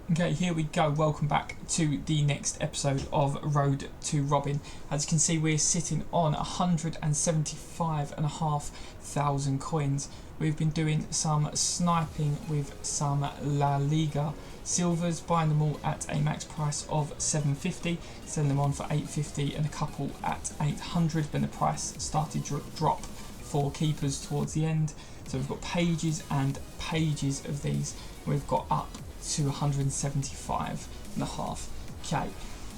Okay, here we go. Welcome back to the next episode of Road to Robin. As you can see, we're sitting on 175,500 coins. We've been doing some sniping with some La Liga silvers, buying them all at a max price of 750, selling them on for 850 and a couple at 800 when the price started to drop for keepers towards the end. So we've got pages and pages of these. We've got up to 175.5k.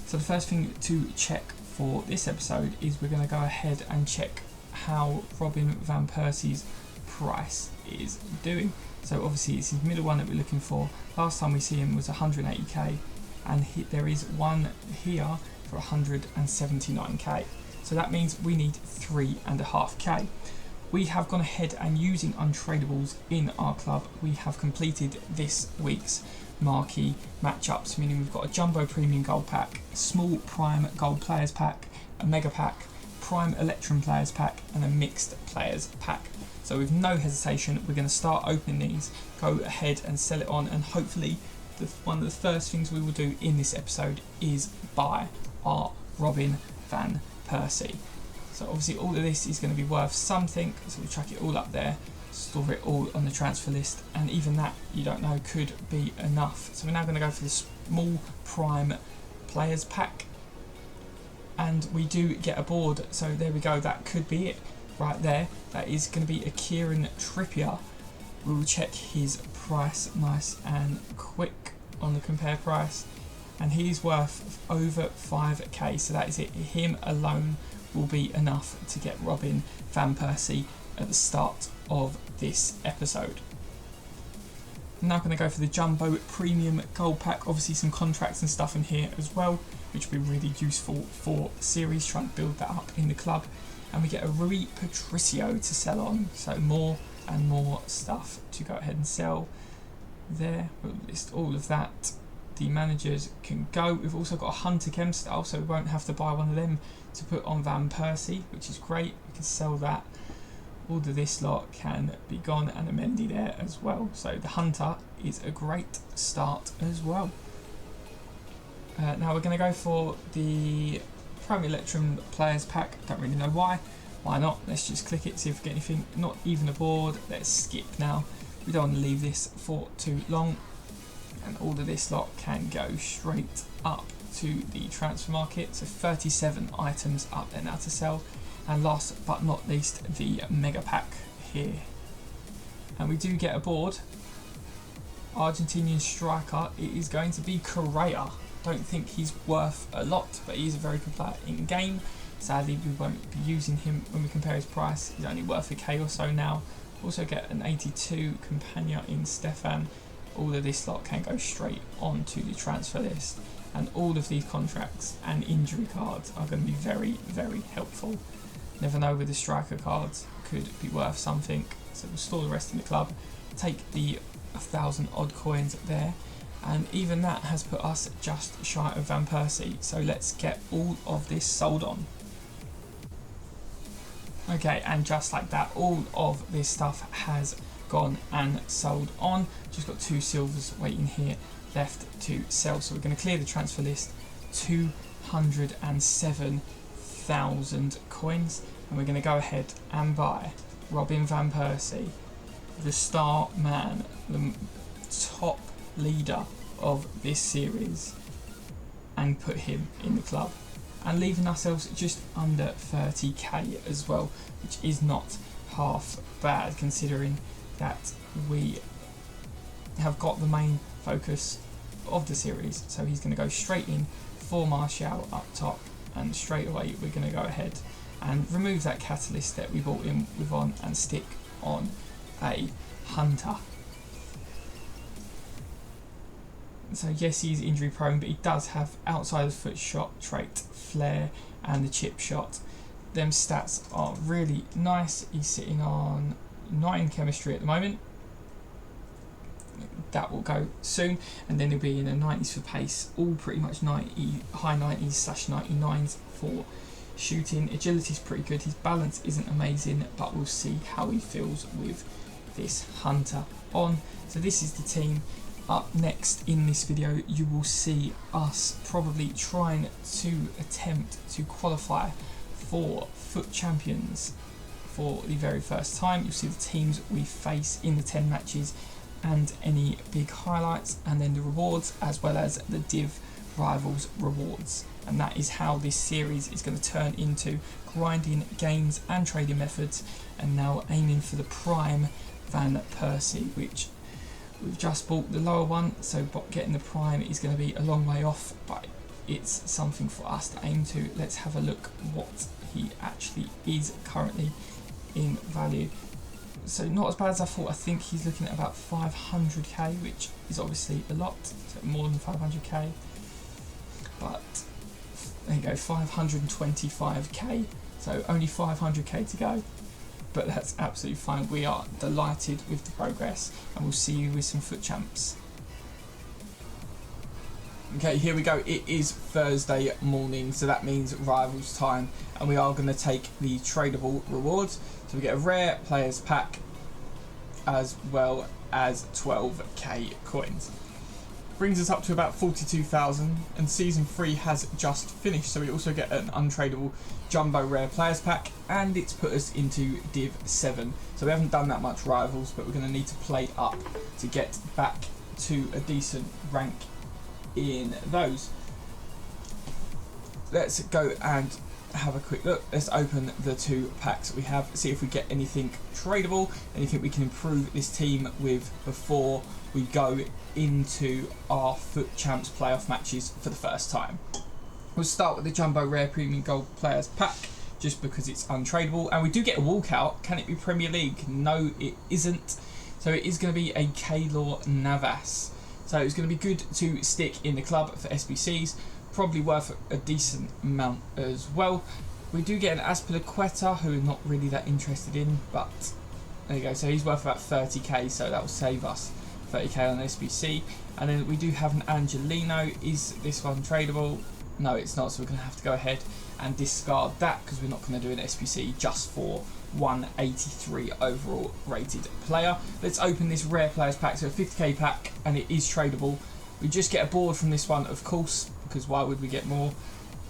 So the first thing to check for this episode is we're going to go ahead and check how Robin Van Persie's price is doing. So obviously it's his middle one that we're looking for. Last time we see him was 180k, and there is one here for 179k. So that means we need 3.5k. We have gone ahead and using untradables in our club, we have completed this week's marquee matchups, meaning we've got a jumbo premium gold pack, small prime gold players pack, a mega pack, prime electrum players pack, and a mixed players pack. So with no hesitation, we're going to start opening these, go ahead and sell it on, and hopefully one of the first things we will do in this episode is buy our Robin Van Persie. So obviously all of this is going to be worth something, so we'll chuck it all up there, store it all on the transfer list, and even that, you don't know, could be enough. So we're now going to go for the small prime players pack, and we do get a board, so there we go, that could be it right there. That is going to be a Kieran Trippier. We will check his price nice and quick on the compare price, and he's worth over 5k, so that is it. Him alone will be enough to get Robin Van Persie at the start of this episode. I'm now going to go for the jumbo premium gold pack. Obviously some contracts and stuff in here as well, which will be really useful for the series, trying to build that up in the club. And we get a Rui Patricio to sell on, so more and more stuff to go ahead and sell there. We'll list all of that. The managers can go. We've also got a Hunter Chem style, so we won't have to buy one of them to put on Van Persie, which is great. We can sell that. All of this lot can be gone, and a Mendy there as well. So the Hunter is a great start as well. Now we're going to go for the Prime Electrum Players Pack. Don't really know why. Why not? Let's just click it, see if we get anything. Not even a board. Let's skip now. We don't want to leave this for too long. And all of this lot can go straight up to the transfer market. So 37 items up there now to sell. And last but not least, the mega pack here. And we do get a board. Argentinian striker. It is going to be Correa. Don't think he's worth a lot, but he's a very good player in game. Sadly, we won't be using him when we compare his price. He's only worth a K or so now. Also get an 82 Campagna in Stefan. All of this lot can go straight onto the transfer list, and all of these contracts and injury cards are going to be very, very helpful. Never know with the striker cards, could be worth something. So we'll store the rest in the club, take the 1,000 odd coins there, and even that has put us just shy of Van Persie. So let's get all of this sold on. Okay, and just like that, all of this stuff has gone and sold on. Just got 2 silvers waiting here left to sell. So we're going to clear the transfer list, 207,000 coins, and we're going to go ahead and buy Robin Van Persie, the star man, the top leader of this series, and put him in the club, and leaving ourselves just under 30k as well, which is not half bad considering that we have got the main focus of the series. So he's going to go straight in for Martial up top, and straight away we're going to go ahead and remove that catalyst that we bought in with on and stick on a Hunter. So yes, he's injury prone, but he does have outside of the foot shot trait, flair, and the chip shot. Them stats are really nice. He's sitting on 9 chemistry at the moment. That will go soon, and then he'll be in the 90s for pace, all pretty much 90, high 90s/99s for shooting. Agility is pretty good. His balance isn't amazing, but we'll see how he feels with this Hunter on. So this is the team. Up next in this video, you will see us probably trying to attempt to qualify for Fut Champions for the very first time. You'll see the teams we face in the 10 matches and any big highlights, and then the rewards, as well as the Div Rivals rewards. And that is how this series is going to turn into grinding games and trading methods, and now aiming for the Prime Van Persie, which we've just bought the lower one, so getting the Prime is going to be a long way off, but it's something for us to aim to. Let's have a look what he actually is currently in value. So not as bad as I thought. I think he's looking at about 500k, which is obviously a lot, so more than 500k, but there you go, 525k, so only 500k to go, but that's absolutely fine. We are delighted with the progress, and we'll see you with some Fut Champs. Okay, here we go. It is Thursday morning, so that means Rivals time, and we are going to take the tradable rewards. So we get a rare players pack, as well as 12k coins. Brings us up to about 42,000, and season 3 has just finished, so we also get an untradeable jumbo rare players pack, and it's put us into Div 7. So we haven't done that much Rivals, but we're going to need to play up to get back to a decent rank in those. Let's go and have a quick look. Let's open the 2 packs that we have, see if we get anything tradable, anything we can improve this team with before we go into our Fut Champs playoff matches for the first time. We'll start with the Jumbo Rare Premium Gold Players Pack, just because it's untradeable, and we do get a walkout. Can it be Premier League? No, it isn't. So it is going to be a Keylor Navas. So it's going to be good to stick in the club for SBCs, probably worth a decent amount as well. We do get an Azpilicueta, who we're not really that interested in, but there you go. So he's worth about 30k, so that will save us 30k on SBC. And then we do have an Angelino. Is this one tradable? No, it's not, so we're going to have to go ahead and discard that, because we're not going to do an SBC just for 183 overall rated player. Let's open this rare players pack, so a 50k pack, and it is tradable. We just get a board from this one, of course, because why would we get more?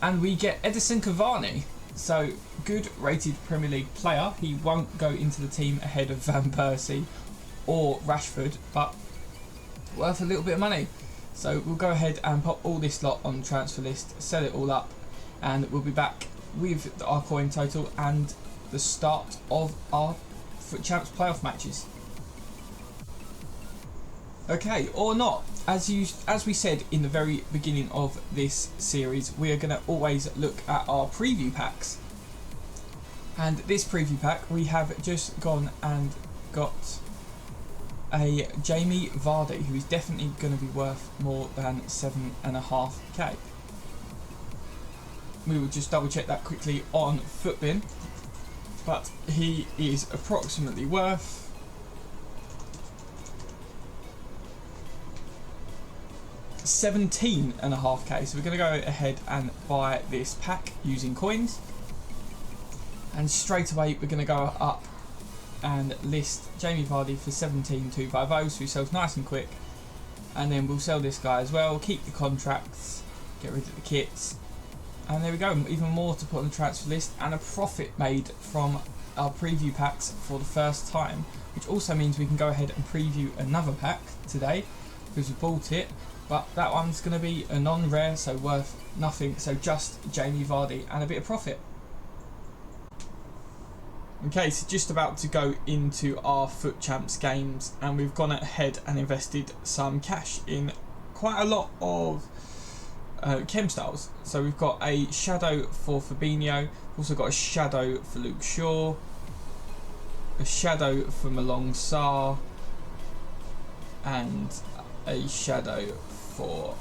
And we get Edison Cavani, so good rated Premier League player. He won't go into the team ahead of Van Persie or Rashford, but worth a little bit of money. So we'll go ahead and pop all this lot on the transfer list, set it all up, and we'll be back with our coin total and the start of our Fut Champs playoff matches. Okay, or not. As we said in the very beginning of this series, we are going to always look at our preview packs. And this preview pack, we have just gone and got a Jamie Vardy, who is definitely going to be worth more than 7.5k. We will just double check that quickly on Futbin, but he is approximately worth 17.5k. So we're going to go ahead and buy this pack using coins, and straight away we're going to go up and list Jamie Vardy for 17,250, so he sells nice and quick. And then we'll sell this guy as well, keep the contracts, get rid of the kits, and there we go, even more to put on the transfer list, and a profit made from our preview packs for the first time, which also means we can go ahead and preview another pack today because we bought it, but that one's going to be a non-rare, so worth nothing, so just Jamie Vardy and a bit of profit. Okay, so just about to go into our Fut Champs games, and we've gone ahead and invested some cash in quite a lot of chem styles. So we've got a shadow for Fabinho, also got a shadow for Luke Shaw, a shadow for Malong Sarr, and a shadow for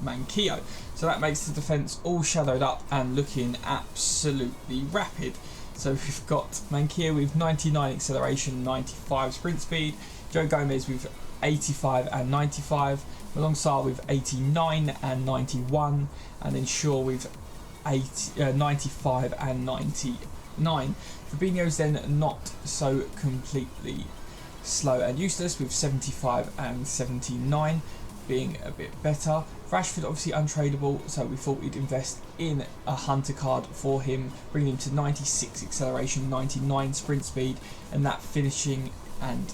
Manquillo. So that makes the defence all shadowed up and looking absolutely rapid. So we've got Manquillo with 99 acceleration, 95 sprint speed, Joe Gomez with 85 and 95, Malong Sarr with 89 and 91, and then Shaw with 95 and 99. Fabinho's then not so completely slow and useless, with 75 and 79 being a bit better. Rashford obviously untradeable, so we thought we'd invest in a hunter card for him, bringing him to 96 acceleration, 99 sprint speed, and that finishing and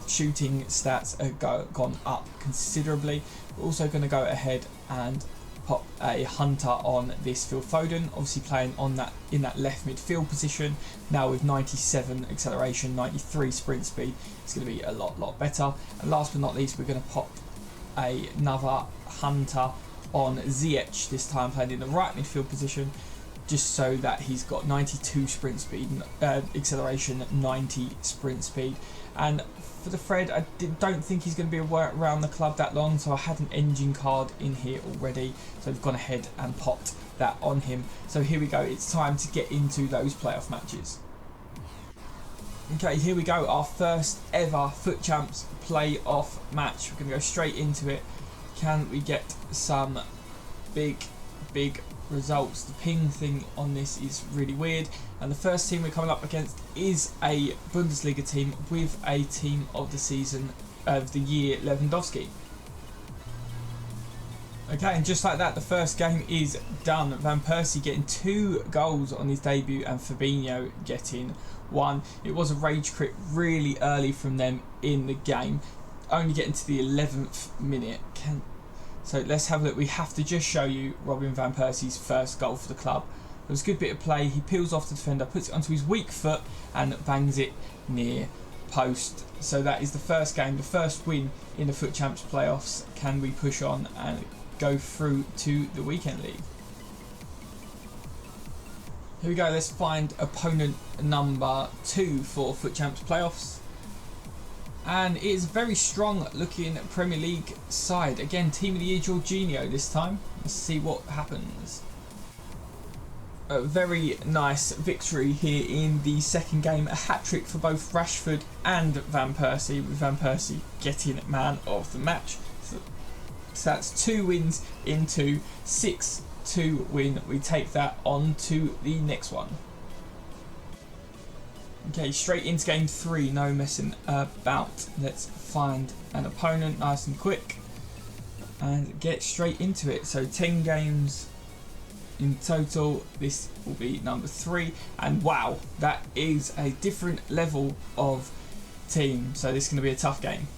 shooting stats have gone up considerably. We're also going to go ahead and pop a hunter on this Phil Foden, obviously playing on that in that left midfield position now with 97 acceleration, 93 sprint speed. It's going to be a lot better. And last but not least, we're going to pop another hunter on Ziyech, this time playing in the right midfield position, just so that he's got 92 sprint speed, acceleration, 90 sprint speed. And for the Fred, I don't think he's going to be around the club that long, so I had an engine card in here already, so I've gone ahead and popped that on him. So here we go, it's time to get into those playoff matches. Okay, here we go, our first ever Fut Champs playoff match. We're going to go straight into it. Can we get some big results? The ping thing on this is really weird, and the first team we're coming up against is a Bundesliga team with a team of the season of the year, Lewandowski. Okay, and just like that, the first game is done. Van Persie getting 2 goals on his debut and Fabinho getting 1. It was a rage crit really early from them in the game, only getting to the 11th minute. So let's have a look. We have to just show you Robin Van Persie's first goal for the club. It was a good bit of play. He peels off the defender, puts it onto his weak foot and bangs it near post. So that is the first game, the first win in the Fut Champs playoffs. Can we push on and go through to the weekend league? Here we go, let's find opponent number 2 for Fut Champs playoffs. And it is a very strong looking Premier League side. Again, team of the year Jorginho this time. Let's see what happens. A very nice victory here in the second game. A hat-trick for both Rashford and Van Persie, with Van Persie getting man of the match. So that's 2 wins into 6-2 win. We take that on to the next one. Okay, straight into game 3, no messing about. Let's find an opponent nice and quick and get straight into it. So 10 games in total, this will be number 3, and wow, that is a different level of team, so this is going to be a tough game.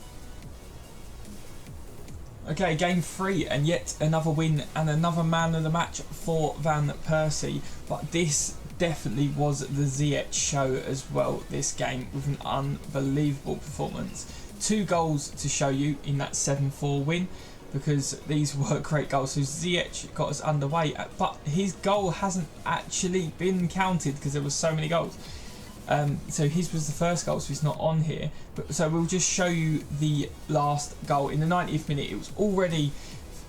Okay, game 3, and yet another win and another man of the match for Van Persie, but this definitely was the Ziyech show as well this game, with an unbelievable performance. 2 goals to show you in that 7-4 win, because these were great goals. So Ziyech got us underway, but his goal hasn't actually been counted because there were so many goals. So his was the first goal, so he's not on here. But so we'll just show you the last goal in the 90th minute. It was already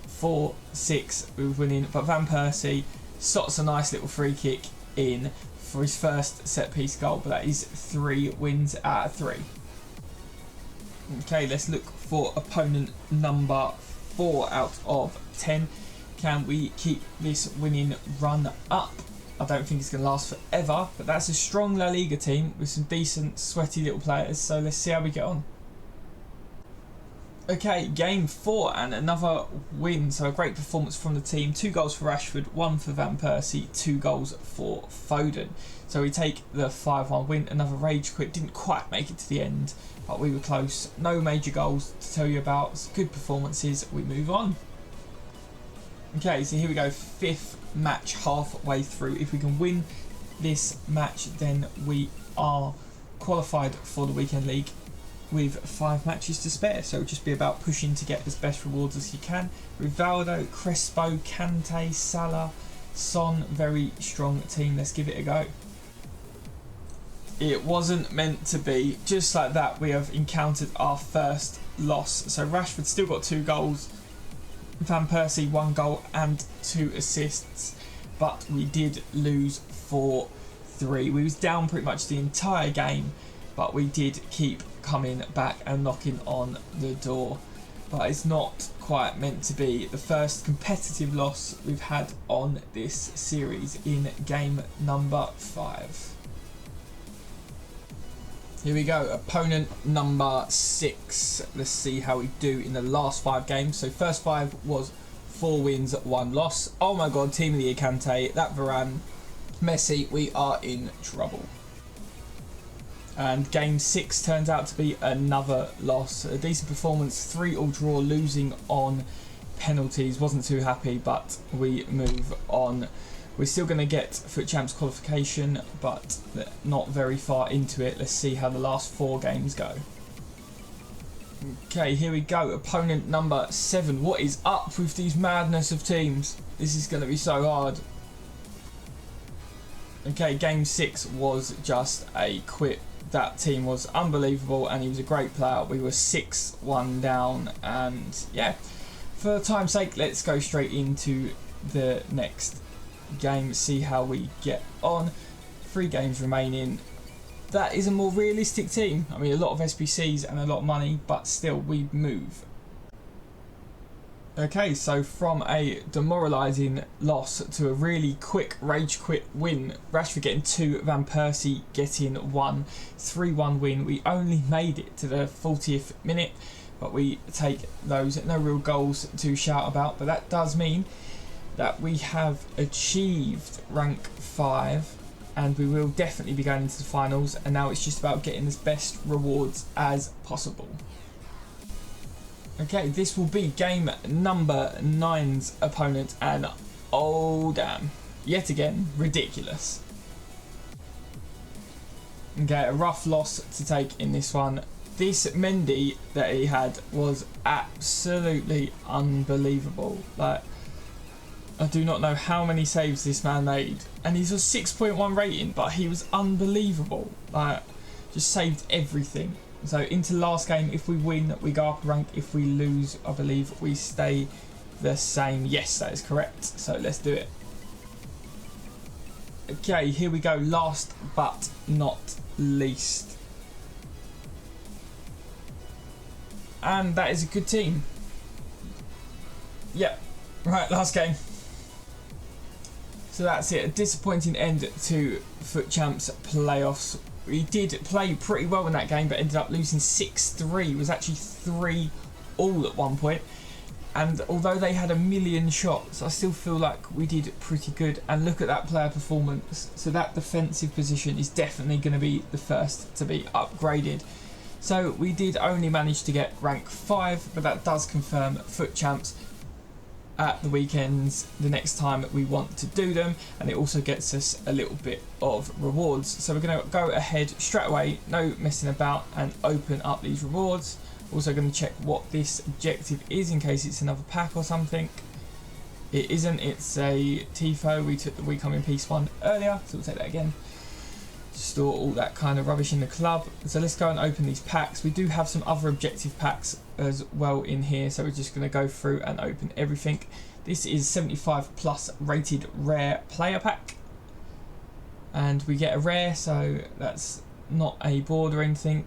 4-6 we were winning, but Van Persie slots a nice little free kick in for his first set piece goal, but that is 3 wins out of 3. Okay, let's look for opponent number 4 out of 10. Can we keep this winning run up? I don't think it's going to last forever, but that's a strong La Liga team with some decent sweaty little players, so let's see how we get on. Okay, game 4 and another win, so a great performance from the team. 2 goals for Rashford, 1 for Van Persie, 2 goals for Foden. So we take the 5-1 win, another rage quit, didn't quite make it to the end, but we were close. No major goals to tell you about, good performances, we move on. Okay, so here we go, 5th match halfway through. If we can win this match, then we are qualified for the weekend league with 5 matches to spare, so it'll just be about pushing to get as best rewards as you can. Rivaldo, Crespo, Kante, Salah, Son, very strong team. Let's give it a go. It wasn't meant to be. Just like that, we have encountered our first loss. So Rashford still got 2 goals, Van Persie 1 goal and 2 assists, but we did lose 4-3. We was down pretty much the entire game, but we did keep coming back and knocking on the door. But it's not quite meant to be. The first competitive loss we've had on this series in game number 5. Here we go, opponent number 6. Let's see how we do in the last 5 games. So first 5 was 4 wins, 1 loss. Oh my god, team of the year Kante, that Varane, Messi, we are in trouble. And game 6 turns out to be another loss. A decent performance, 3-3 draw, losing on penalties. Wasn't too happy, but we move on. We're still going to get Fut Champs qualification, but not very far into it. Let's see how the last 4 games go. Okay, here we go. Opponent number 7. What is up with these madness of teams? This is going to be so hard. Okay, game 6 was just a quit. That team was unbelievable and he was a great player. We were 6-1 down, and yeah, for time's sake, let's go straight into the next game, see how we get on. 3 games remaining. That is a more realistic team. I mean, a lot of SBCs and a lot of money, but still we move. Okay, so from a demoralising loss to a really quick rage quit win. Rashford getting 2, Van Persie getting 1. 3-1 win. We only made it to the 40th minute, but we take those. No real goals to shout about, but that does mean that we have achieved rank 5 and we will definitely be going into the finals, and now it's just about getting as best rewards as possible. Okay, this will be game number 9's opponent, and oh damn, yet again, ridiculous. Okay, a rough loss to take in this one. This Mendy that he had was absolutely unbelievable. Like, I do not know how many saves this man made, and he's a 6.1 rating, but he was unbelievable. Like, just saved everything. So into last game, if we win, we go up a rank. If we lose, I believe we stay the same. Yes, that is correct. So let's do it. Okay, here we go. Last but not least. And that is a good team. Yep. Right, last game. So that's it. A disappointing end to Fut Champs playoffs. We did play pretty well in that game, but ended up losing 6-3. It was actually 3-3 at one point. And although they had a million shots, I still feel like we did pretty good. And look at that player performance. So that defensive position is definitely going to be the first to be upgraded. So we did only manage to get rank 5, but that does confirm Fut Champs at the weekends the next time we want to do them, and it also gets us a little bit of rewards. So we're going to go ahead straight away, no messing about, and open up these rewards. Also going to check what this objective is in case it's another pack or something. It isn't, it's a TIFO. We took the We Come in Peace one earlier, so we'll take that again. Store all that kind of rubbish in the club. So let's go and open these packs. We do have some other objective packs as well in here, so we're just going to go through and open everything. This is 75 plus rated rare player pack, and we get a rare, so that's not a board or anything,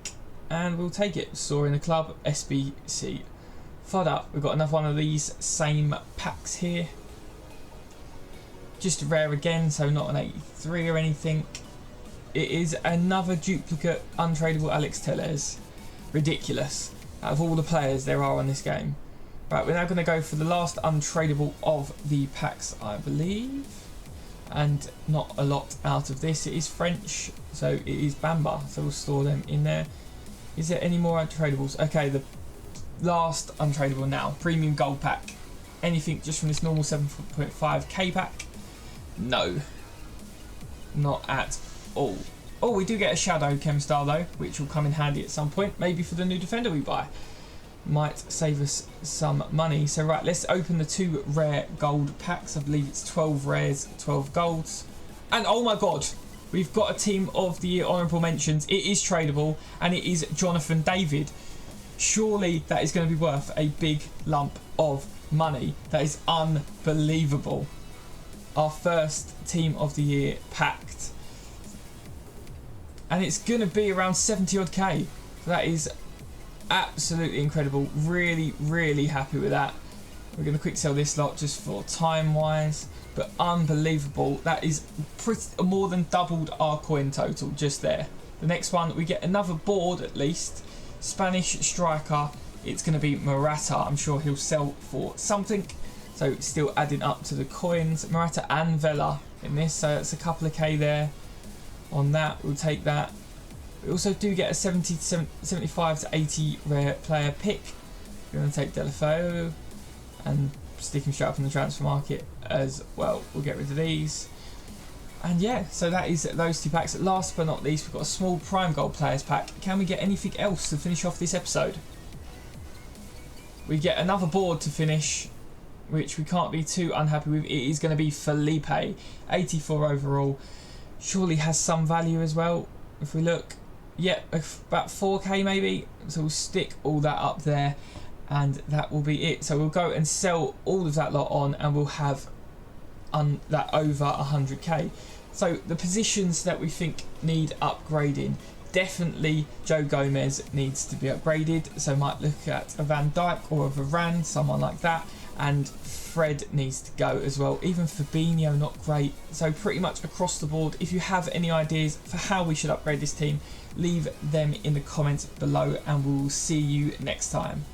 and we'll take it. Store in the club, SBC. Fud up. We've got another one of these same packs here, just a rare again, so not an 83 or anything. It is another duplicate untradeable Alex Telles. Ridiculous. Out of all the players there are on this game. Right, we're now going to go for the last untradeable of the packs, I believe. And not a lot out of this. It is French, so it is Bamba. So we'll store them in there. Is there any more untradables? Okay, the last untradeable now. Premium gold pack. Anything just from this normal 7.5k pack? No. Not at all. Oh, we do get a shadow chem star though, which will come in handy at some point, maybe for the new defender we buy. Might save us some money. So right, let's open the 2 rare gold packs. I believe it's 12 rares, 12 golds. And oh my god, we've got a team of the year honourable mentions. It is tradable, and it is Jonathan David. Surely that is going to be worth a big lump of money. That is unbelievable. Our first team of the year packed. And it's going to be around 70 odd K. So that is absolutely incredible. Really, really happy with that. We're going to quick sell this lot just for time wise. But unbelievable. That is more than doubled our coin total just there. The next one, we get another board at least. Spanish striker, it's going to be Morata. I'm sure he'll sell for something. So still adding up to the coins. Morata and Vela in this, so it's a couple of K there on that. We'll take that. We also do get a 70 to 75 to 80 rare player pick. We're going to take Delafeu and stick him straight up in the transfer market as well. We'll get rid of these. And yeah, so that is those 2 packs. Last but not least, we've got a small Prime Gold Players pack. Can we get anything else to finish off this episode? We get another board to finish, which we can't be too unhappy with. It is going to be Felipe, 84 overall. Surely has some value as well. If we look, yeah, about 4k maybe. So we'll stick all that up there, and that will be it. So we'll go and sell all of that lot on, and we'll have that over 100k. So the positions that we think need upgrading, definitely Joe Gomez needs to be upgraded. So might look at a Van Dijk or a Varane, someone like that. And Fred needs to go as well. Even Fabinho, not great. So pretty much across the board. If you have any ideas for how we should upgrade this team, leave them in the comments below, and we'll see you next time.